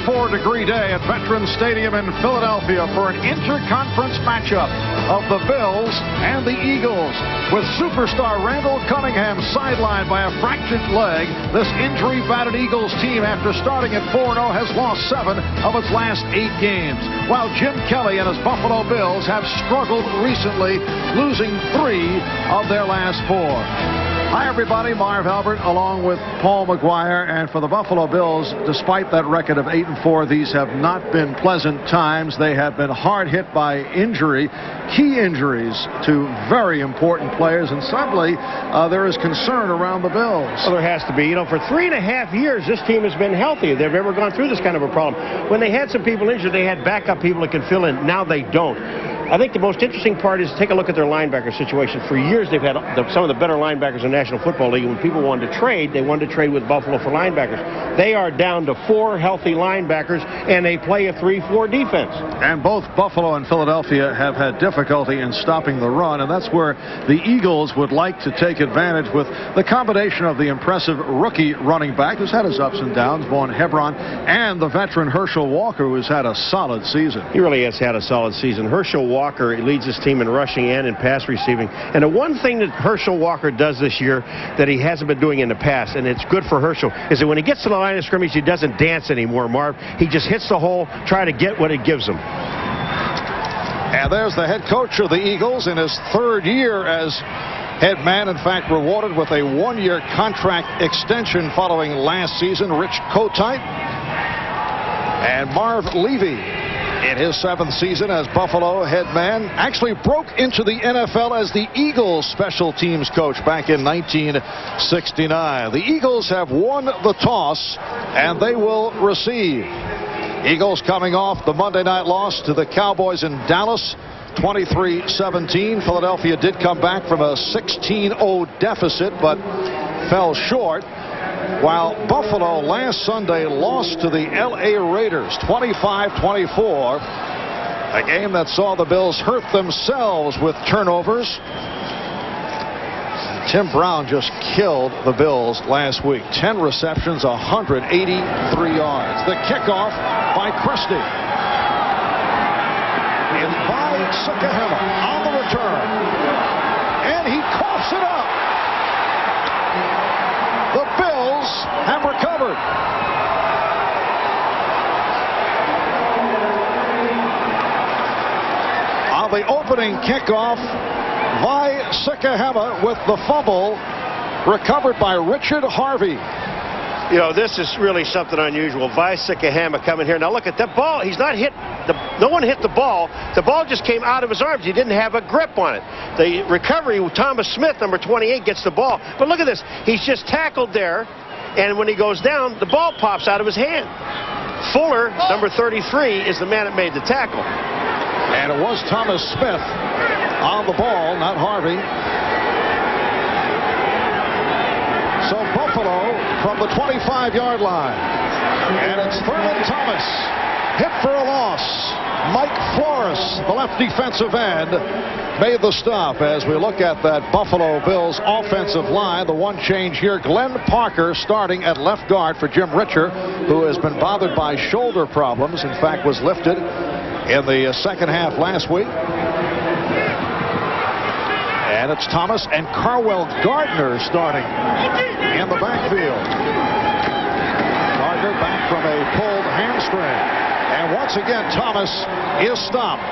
84-degree day at Veterans Stadium in Philadelphia for an interconference matchup of the Bills and the Eagles. With superstar Randall Cunningham sidelined by a fractured leg, this injury-battered Eagles team, after starting at 4-0, has lost 7 of its last 8 games, while Jim Kelly and his Buffalo Bills have struggled recently, losing 3 of their last 4. Hi, everybody. Marv Albert along with Paul McGuire. And for the Buffalo Bills, despite that record of 8-4, these have not been pleasant times. They have been hard hit by injury, key injuries to very important players. And suddenly, there is concern around the Bills. Well, there has to be. You know, for 3.5 years, this team has been healthy. They've never gone through this kind of a problem. When they had some people injured, they had backup people that can fill in. Now they don't. I think the most interesting part is take a look at their linebacker situation. For years, they've had some of the better linebackers in the National Football League. When people wanted to trade, they wanted to trade with Buffalo for linebackers. They are down to 4 healthy linebackers, and they play a 3-4 defense. And both Buffalo and Philadelphia have had difficulty in stopping the run, and that's where the Eagles would like to take advantage with the combination of the impressive rookie running back, who's had his ups and downs, Vaughn Hebron, and the veteran Herschel Walker, who's had a solid season. He really has had a solid season. Herschel Walker leads his team in rushing and in pass receiving. And the one thing that Herschel Walker does this year that he hasn't been doing in the past, and it's good for Herschel, is that when he gets to the line of scrimmage, he doesn't dance anymore, Marv. He just hits the hole, try to get what it gives him. And there's the head coach of the Eagles in his 3rd year as head man, in fact, rewarded with a 1-year contract extension following last season, Rich Kotite. And Marv Levy, in his 7th season as Buffalo head man, actually broke into the NFL as the Eagles special teams coach back in 1969. The Eagles have won the toss, and they will receive. Eagles coming off the Monday night loss to the Cowboys in Dallas, 23-17. Philadelphia did come back from a 16-0 deficit, but fell short. While Buffalo last Sunday lost to the L.A. Raiders 25-24, a game that saw the Bills hurt themselves with turnovers. Tim Brown just killed the Bills last week. 10 receptions, 183 yards. The kickoff by Christie. And by Sikahema on the return. And he coughs it up. The Bills have recovered. On the opening kickoff, Vi Sikahema with the fumble, recovered by Richard Harvey. You know, this is really something unusual. Vi Sikahema coming here. Now look at that ball. He's not hit. No one hit the ball. The ball just came out of his arms. He didn't have a grip on it. The recovery, Thomas Smith, number 28, gets the ball. But look at this. He's just tackled there, and when he goes down, the ball pops out of his hand. Fuller, number 33, is the man that made the tackle. And it was Thomas Smith on the ball, not Harvey. So Buffalo from the 25-yard line. And it's Thurman Thomas. Hit for a loss. Mike Flores, the left defensive end, made the stop. As we look at that Buffalo Bills offensive line, the one change here, Glenn Parker starting at left guard for Jim Richer, who has been bothered by shoulder problems. In fact, was lifted in the second half last week. And it's Thomas and Carwell Gardner starting in the backfield. Gardner back from a pulled hamstring. And once again, Thomas is stopped.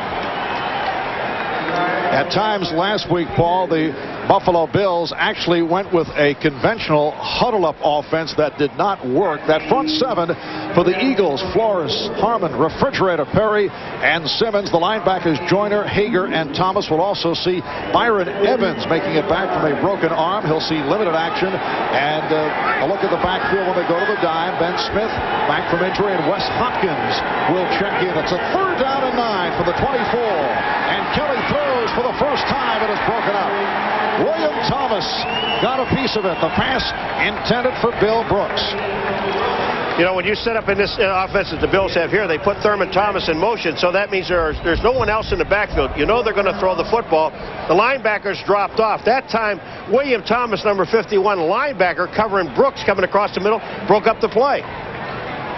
At times last week, Paul, the Buffalo Bills actually went with a conventional huddle-up offense that did not work. That front 7 for the Eagles, Flores, Harmon, Refrigerator, Perry, and Simmons. The linebackers, Joyner, Hager, and Thomas. Will also see Byron Evans making it back from a broken arm. He'll see limited action. And a look at the backfield when they go to the dime. Ben Smith back from injury, and Wes Hopkins will check in. It's a 3rd down and 9 for the 24. And Kelly throws for the first time. It is broken up. William Thomas got a piece of it. The pass intended for Bill Brooks. You know, when you set up in this offense that the Bills have here, they put Thurman Thomas in motion, so that means there's no one else in the backfield. You know they're going to throw the football. The linebackers dropped off. That time, William Thomas, number 51, linebacker, covering Brooks coming across the middle, broke up the play.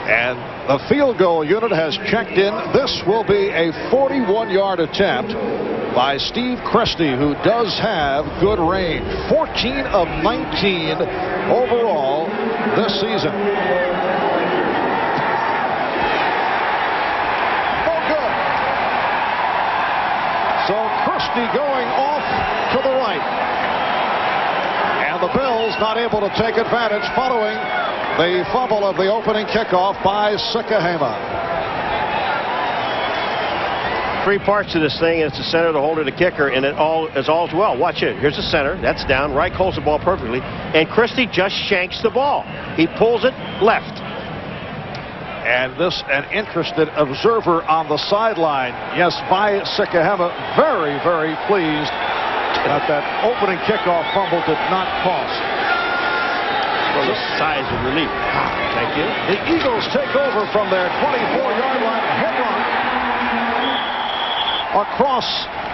And The field goal unit has checked in. This will be a 41-yard attempt by Steve Christie, who does have good range. 14 of 19 overall this season. Oh, good. So Christie going off to the right. And the Bills not able to take advantage following the fumble of the opening kickoff by Sikahema. Three parts to this thing, and it's the center, the holder, the kicker, and it's all's well. Watch it. Here's the center. That's down. Reich holds the ball perfectly, and Christie just shanks the ball. He pulls it left. And this, an interested observer on the sideline. Yes, by Sikahema, very, very pleased that that opening kickoff fumble did not cost. Well, the size of relief. Thank you. The Eagles take over from their 24-yard line. Hebron across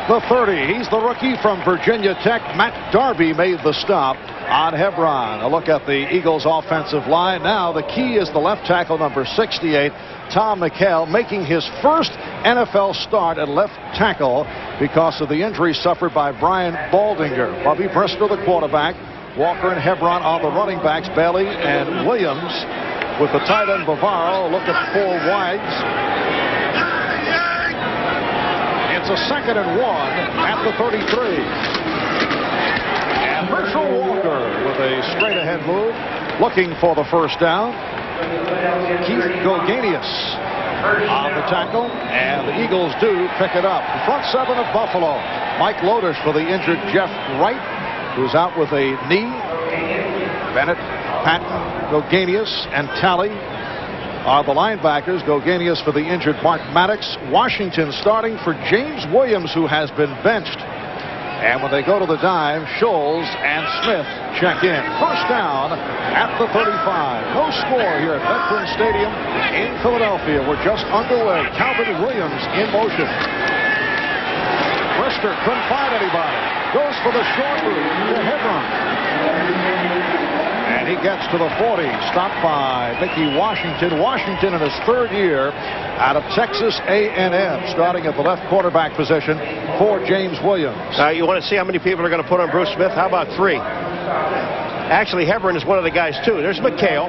the 30. He's the rookie from Virginia Tech. Matt Darby made the stop on Hebron. A look at the Eagles offensive line. Now the key is the left tackle, number 68, Tom McHale, making his first NFL start at left tackle because of the injury suffered by Brian Baldinger. Bubby Brister, the quarterback. Walker and Hebron on the running backs, Bailey and Williams, with the tight end Bavaro. Look at four wides. It's a 2nd and 1 at the 33. And Herschel Walker with a straight ahead move, looking for the first down. Keith Gilganius on the tackle, and the Eagles do pick it up. The front seven of Buffalo. Mike Lotish for the injured Jeff Wright, who's out with a knee. Bennett, Patton, Gilganius, and Talley are the linebackers. Gilganius for the injured Mark Maddox. Washington starting for James Williams, who has been benched. And when they go to the dime, Scholes and Smith check in. First down at the 35. No score here at Veterans Stadium in Philadelphia. We're just underway. Calvin Williams in motion. Brister couldn't find anybody. Goes for the short route to Hebron. And he gets to the 40. Stopped by Mickey Washington. Washington in his 3rd year out of Texas A&M, starting at the left quarterback position for James Williams. You want to see how many people are going to put on Bruce Smith? How about 3? Actually, Hebron is one of the guys, too. There's McHale.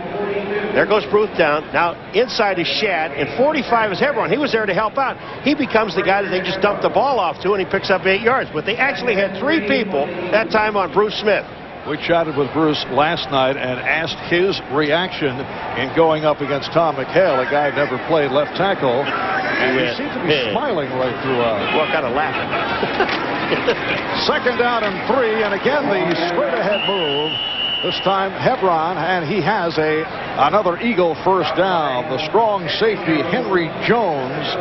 There goes Bruce down. Now, inside is Shad, and 45 is Hebron. He was there to help out. He becomes the guy that they just dumped the ball off to, and he picks up 8 yards. But they actually had 3 people that time on Bruce Smith. We chatted with Bruce last night and asked his reaction in going up against Tom McHale, a guy who never played left tackle. And he seemed to be smiling right throughout. Well, kind of laughing. 2nd down and 3, and again the straight ahead move. This time Hebron, and he has another Eagle first down. The strong safety Henry Jones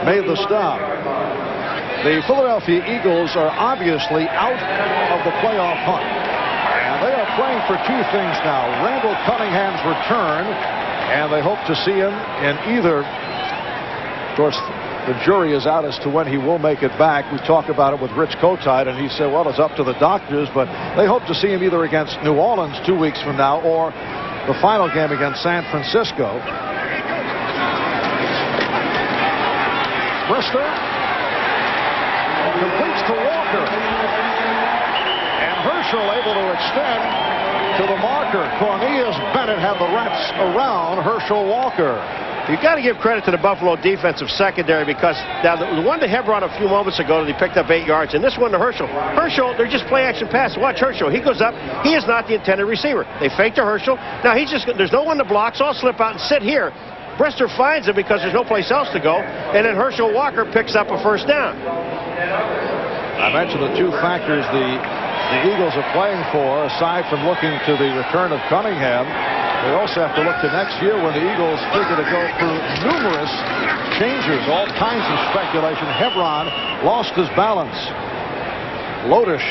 made the stop. The Philadelphia Eagles are obviously out of the playoff hunt. And they are playing for 2 things now. Randall Cunningham's return, and they hope to see him in either. Of course, the jury is out as to when he will make it back. We talked about it with Rich Kotite, and he said, well, it's up to the doctors, but they hope to see him either against New Orleans 2 weeks from now or the final game against San Francisco. Brister completes to Walker. And Herschel able to extend to the marker. Cornelius Bennett had the wraps around Herschel Walker. You've got to give credit to the Buffalo defensive secondary, because now the one to Hebron a few moments ago that he picked up 8 yards, and this one to Herschel. Herschel, they're just play action pass. Watch Herschel. He goes up. He is not the intended receiver. They fake to Herschel. Now there's no one to block, so I'll slip out and sit here. Brister finds him because there's no place else to go, and then Herschel Walker picks up a first down. I mentioned the 2 factors the Eagles are playing for, aside from looking to the return of Cunningham. They also have to look to next year when the Eagles figure to go through numerous changes, all kinds of speculation. Hebron lost his balance. Lotish